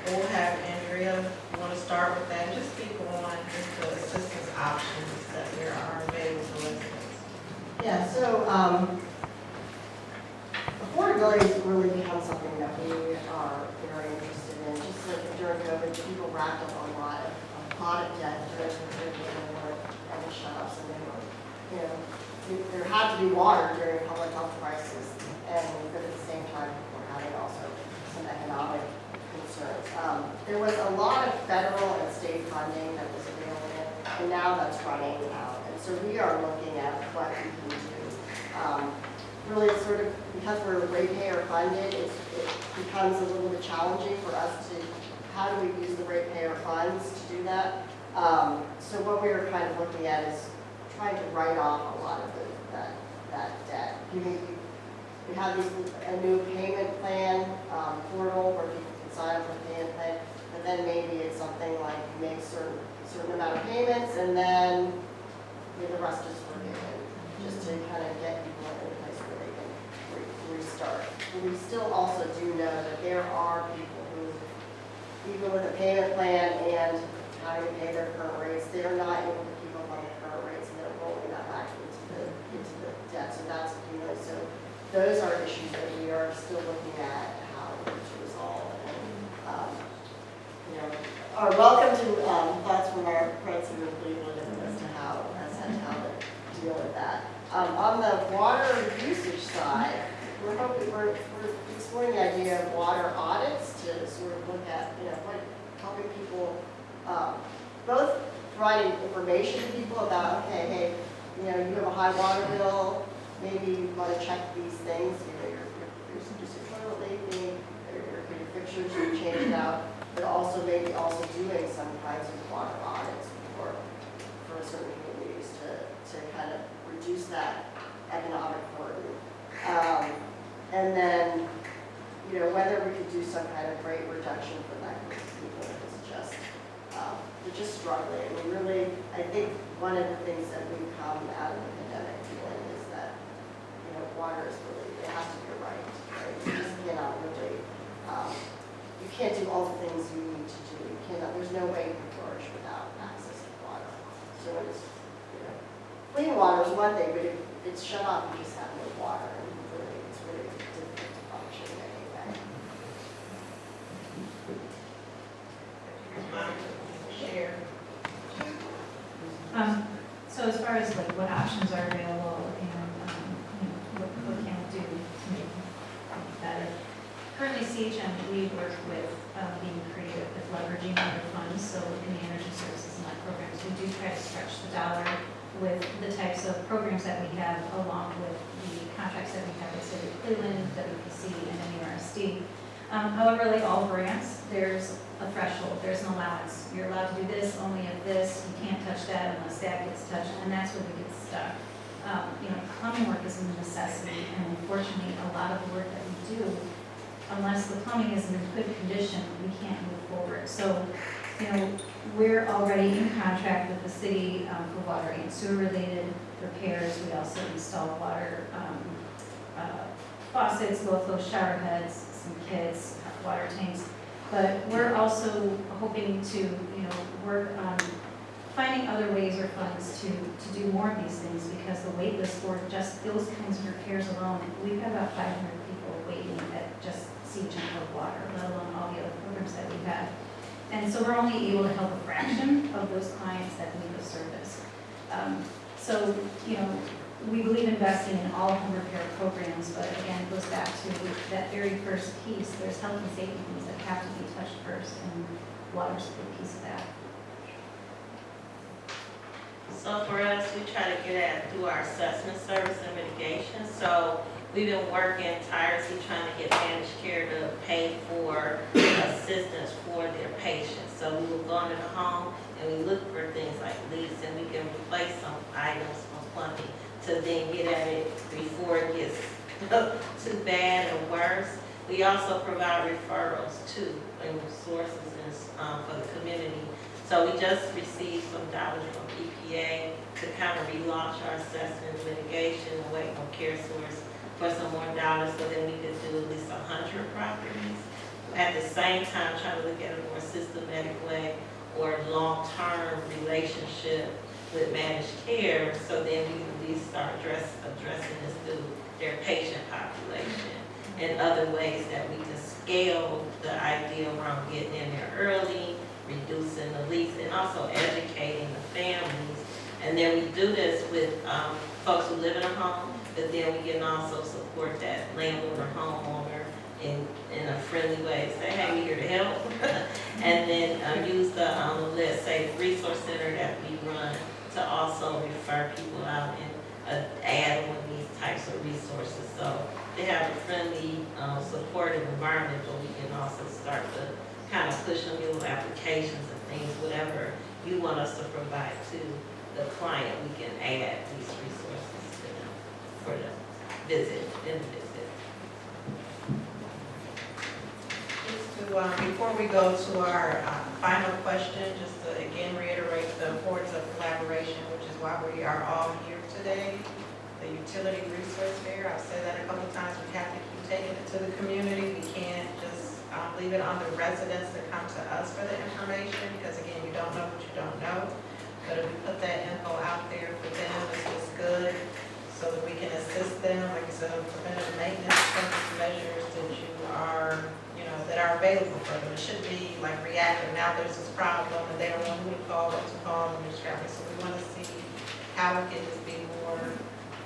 We'll have Andrea, you want to start with that, and just speak on just the assistance options that there are available to residents. Yeah, so affordability has really become something that we are very interested in. Just like during COVID, people racked up a lot of debt during the shut-offs, and they were, there had to be water during public health crisis, but at the same time, we're having also some economic concerns. There was a lot of federal and state funding that was available, and now that's running out. And so we are looking at what we can do. Really, it's sort of, because we're ratepayer funded, it becomes a little bit challenging for us to, how do we use the ratepayer funds to do that? So what we were kind of looking at is trying to write off a lot of that debt. We have a new payment plan portal where people can sign up for a payment plan, but but then maybe it's something like you make certain amount of payments, and then the rest is forgiven, just to kind of get people in a place where they can restart. But we still also do know that there are people who, even with a payment plan and having to pay their current rates, they are not able to keep up on the current rates, and they're rolling that back into the debt. So that's accumulated. So those are issues that we are still looking at how to resolve. And are welcome to thoughts from our friends who are Cleveland as to how to deal with that. On the water usage side, we're exploring the idea of water audits to sort of look at, helping people, both providing information to people about, okay, hey, you have a high water bill, maybe you want to check these things, your toilet leaking, your fixtures, you change it out, but also maybe also doing some kinds of water audits for certain communities to kind of reduce that economic burden. And then, whether we could do some kind of rate reduction for that group of people is just, they're just struggling. I mean, really, I think one of the things that we've come out of the pandemic feeling is that, water is really, it has to be a right? You just cannot really, you can't do all the things you need to do. You cannot, there's no way you can flourish without access to water. So it's, clean water is one thing, but if it's shut off, you just have no water, and it's really difficult to function in any way. Share. So as far as like what options are available and what can we do to make it better? Currently, CHM, we work with being creative with leveraging other funds. So in the energy services and that programs, we do try to stretch the dollar with the types of programs that we have, along with the contracts that we have with City of Cleveland, WPC, and NURSD. However, like all grants, there's a threshold, there's an allowance. You're allowed to do this only if this, you can't touch that unless that gets touched, and that's where we get stuck. Plumbing work is a necessity, and unfortunately, a lot of the work that we do, unless the plumbing is in good condition, we can't move forward. So, we're already in contract with the city for water and sewer related repairs. We also install water faucets, low flow shower heads, some kits, water tanks. But we're also hoping to, work on finding other ways or funds to do more of these things, because the wait list for just those kinds of repairs alone, we've got about 500 people waiting at just CHM for water, let alone all the other programs that we have. And so we're only able to help a fraction of those clients that need the service. So, we believe investing in all home repair programs, but again, it goes back to that very first piece. There's health and safety things that have to be touched first, and water's a big piece of that. So for us, we try to get at through our assessment service and mitigation. So we've been working tirelessly trying to get managed care to pay for assistance for their patients. So we will go into the home and we look for things like leaks, and we can replace some items from plumbing to then get at it before it gets too bad or worse. We also provide referrals too, and sources for the community. So we just received some dollars from EPA to kind of relaunch our assessment mitigation away from CareSource for some more dollars, so then we could do at least 100 properties. At the same time, trying to look at a more systematic way or long-term relationship with managed care, so then we can at least start addressing this through their patient population and other ways that we can scale the idea around getting in there early, reducing the leaks, and also educating the families. And then we do this with folks who live in a home, but then we can also support that landlord or homeowner in a friendly way. Say, hey, we're here to help. And then use the, let's say, resource center that we run to also refer people out and add on these types of resources. So they have a friendly, supportive environment, but we can also start to kind of push them little applications and things, whatever you want us to provide to the client, we can add these resources to them for the visit, in the visit. Just to before we go to our final question, just to again reiterate the importance of collaboration, which is why we are all here today. The utility resource fair, I've said that a couple of times, we have to keep taking it to the community. We can't just leave it on the residents that come to us for the information, because again, you don't know what you don't know. But if we put that info out there for them, it's just good, so that we can assist them, like I said, preventive maintenance measures that you are, that are available for them. It should be like reactive. Now there's this problem and they don't know who to call, what to call, and there's traffic. So we want to see how we can just be more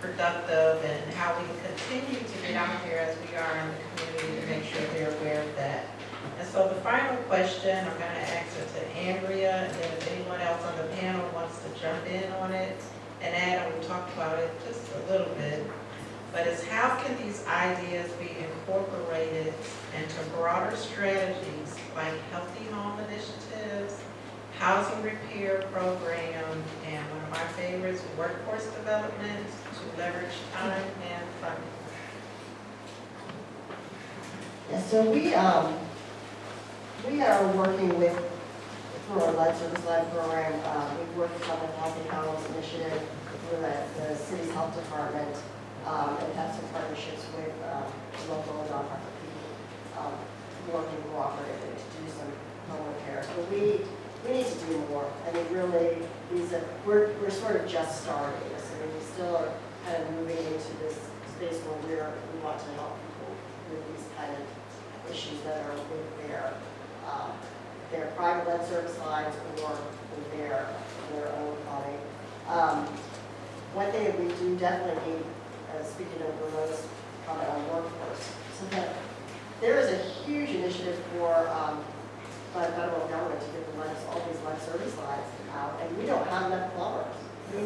productive and how we can continue to get out there as we are in the community to make sure they're aware of that. And so the final question, I'm going to ask it to Andrea, and then if anyone else on the panel wants to jump in on it and add, and we talked about it just a little bit, but it's how can these ideas be incorporated into broader strategies like healthy home initiatives, housing repair program, and one of my favorites, workforce development to leverage time and funding. Yeah, so we are working with, through our lead service lead program, we've worked on the Healthy Homes Initiative through the city's health department, and have some partnerships with local and nonprofit people working cooperatively to do some home repair. So we need to do more. I mean, really, we're sort of just starting this. I mean, we still are kind of moving into this space where we want to help people with these kind of issues that are with their private lead service lines or with their own plumbing. One thing that we do definitely need, speaking of Ramona's comment on workforce, so that there is a huge initiative by the federal government to get all these lead service lines out, and we don't have enough plumbers. We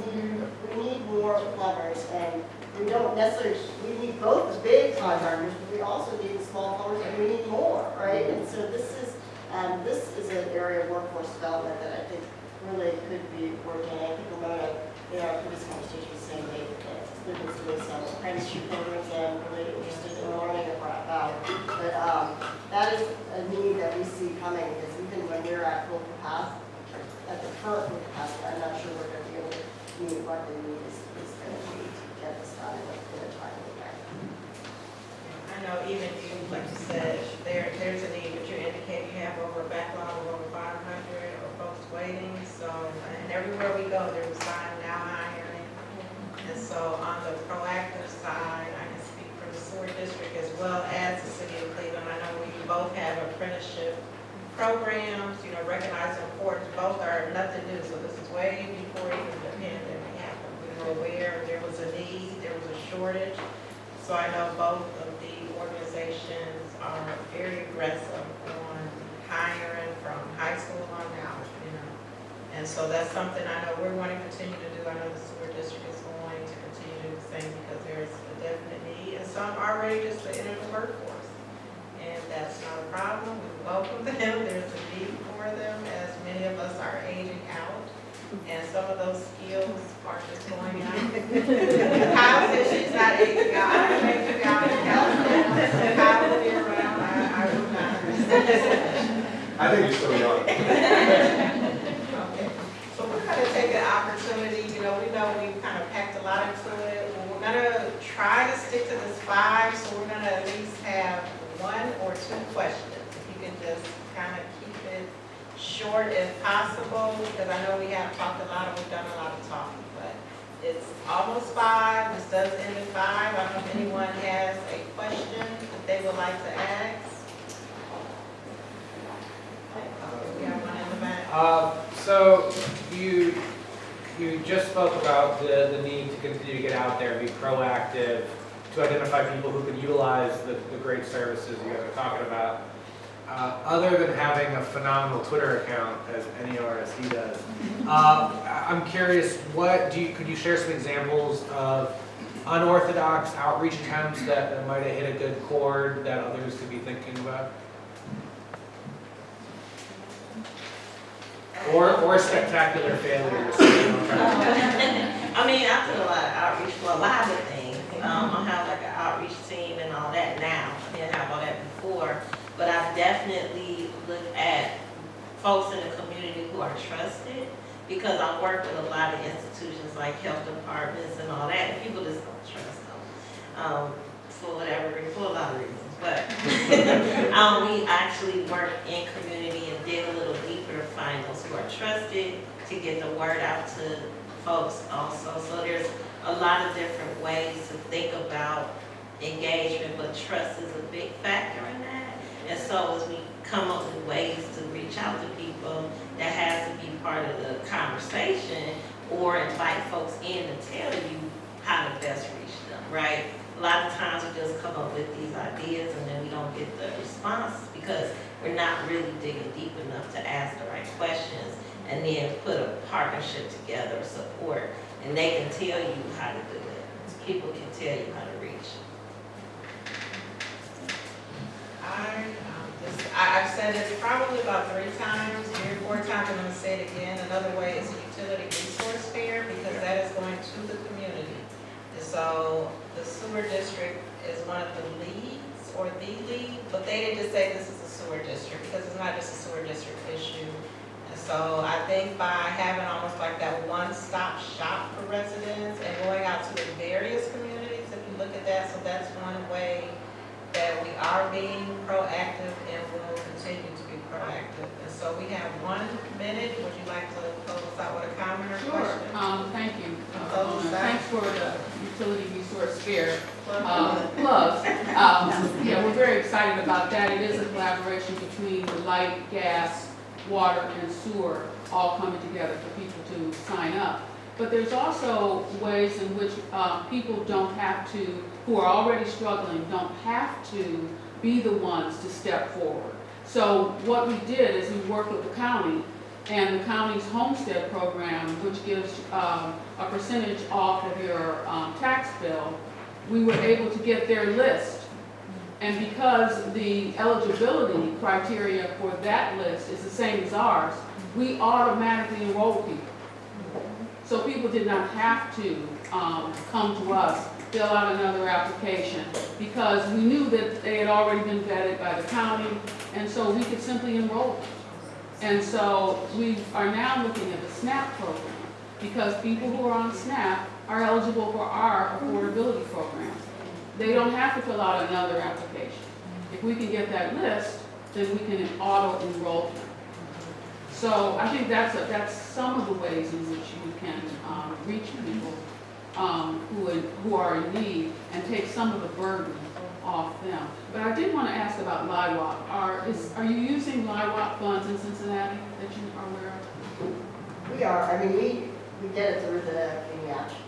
need more plumbers, and we don't necessarily, we need both the big contractors, but we also need the small plumbers, and we need more, right? And so this is an area of workforce development that I think really could be working. I think Ramona, in our previous conversation, was saying they've been doing some apprenticeship programs that I'm really interested in learning about. But that is a need that we see coming, because even when we're at full capacity, at the current full capacity, I'm not sure we're going to be able to meet what the need is going to be to get this done in a timely way. I know even you, like you said, there's a need, but you indicate you have over a backlog of over 500 or folks waiting. So, and everywhere we go, there's a sign now hiring. And so on the proactive side, I can speak for the sewer district as well as the city of Cleveland. I know we both have apprenticeship programs, recognize the importance. Both are nothing new. So this is way before even the pandemic happened. We were aware there was a need, there was a shortage. So I know both of the organizations are very aggressive on hiring from high school on out, And so that's something I know we're going to continue to do. I know the sewer district is going to continue to do the same because there's a definite need. And some are ready just to enter the workforce. And that's not a problem. We welcome them. There's a need for them as many of us are aging out. And some of those skills are just going out. Kyle says she's not aging out. I'm aging out. Kyle will be around. I will not. I think you're still young. Okay. So we're going to take an opportunity. We know we've kind of packed a lot into it. We're going to try to stick to this 5. So we're going to at least have 1 or 2 questions. If you can just kind of keep it short if possible, because I know we have talked a lot and we've done a lot of talking, but it's almost 5. This does end at 5. I don't know if anyone has a question that they would like to ask. We have one in the back. So you just spoke about the need to continue to get out there and be proactive to identify people who could utilize the great services you guys are talking about. Other than having a phenomenal Twitter account, as any RSD does, I'm curious, could you share some examples of unorthodox outreach attempts that might have hit a good chord that others could be thinking about? Or spectacular failures. I mean, I do a lot of outreach for a lot of things. I have like an outreach team and all that now. I didn't have all that before. But I've definitely folks in the community who are trusted, because I work with a lot of institutions like health departments and all that, and people just don't trust them, for whatever reason, for a lot of reasons. But we actually work in community and dig a little deeper to find those who are trusted, to get the word out to folks also. So there's a lot of different ways to think about engagement, but trust is a big factor in that. And so as we come up with ways to reach out to people, that has to be part of the conversation, or invite folks in to tell you how to best reach them, right? A lot of times we just come up with these ideas and then we don't get the response because we're not really digging deep enough to ask the right questions and then put a partnership together, support, and they can tell you how to do it. People can tell you how to reach. I've said it probably about 3 times, 3 or 4 times, I'm gonna say it again. Another way is utility resource fair, because that is going to the community. And so the sewer district is one of the leads, or the lead, but they didn't just say this is a sewer district, because it's not just a sewer district issue. And so I think by having almost like that one-stop shop for residents and going out to the various communities, if you look at that, so that's one way that we are being proactive and will continue to be proactive. And so we have 1 minute. Would you like to close us out with a comment or question? Thank you. Close us out. Thanks for the utility resource fair plugs. Yeah, we're very excited about that. It is a collaboration between the light, gas, water, and sewer all coming together for people to sign up. But there's also ways in which people don't have to, who are already struggling, don't have to be the ones to step forward. So what we did is we worked with the county and the county's homestead program, which gives a percentage off of your tax bill. We were able to get their list. And because the eligibility criteria for that list is the same as ours, we automatically enroll people. So people did not have to come to us, fill out another application, because we knew that they had already been vetted by the county, and so we could simply enroll them. And so we are now looking at the SNAP program, because people who are on SNAP are eligible for our affordability program. They don't have to fill out another application. If we can get that list, then we can auto-enroll them. So I think that's some of the ways in which you can reach people who are in need and take some of the burden off them. But I did want to ask about LIWOP. Are you using LIWOP funds in Cincinnati that you are aware of? We are, I mean, we did it through the community action.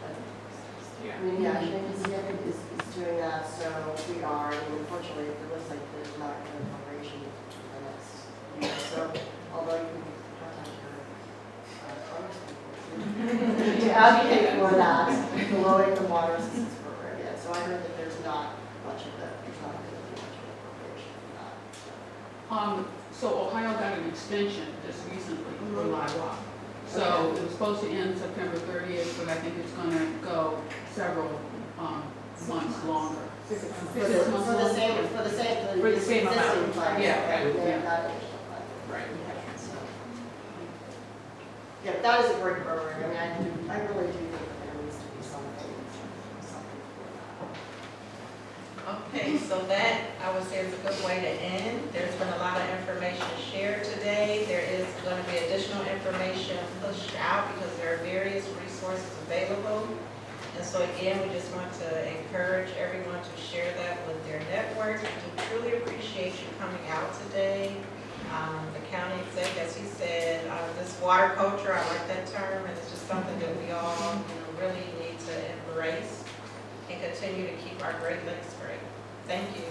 Community action is doing that, so we are, and unfortunately, it looks like there's not an operation for the next year. So, although you can contact your to advocate for that, the low-income water assistance program, yeah. So I heard that there's not much of that, there's not going to be much of an appropriation for that. So Ohio got an extension just recently for LIWOP. So it was supposed to end September 30th, but I think it's going to go several months longer. For the same amount. Fund, Yeah, so yeah. not additional fund. Right. So, yeah, that is a great program. I mean, I really do think that there needs to be something for that. Okay, so that, I would say, is a good way to end. There's been a lot of information shared today. There is going to be additional information pushed out because there are various resources available. And so again, we just want to encourage everyone to share that with their networks. We truly appreciate you coming out today. The county exec, as he said, this water culture, I like that term, and it's just something that we all really need to embrace and continue to keep our Great Lakes great. Thank you.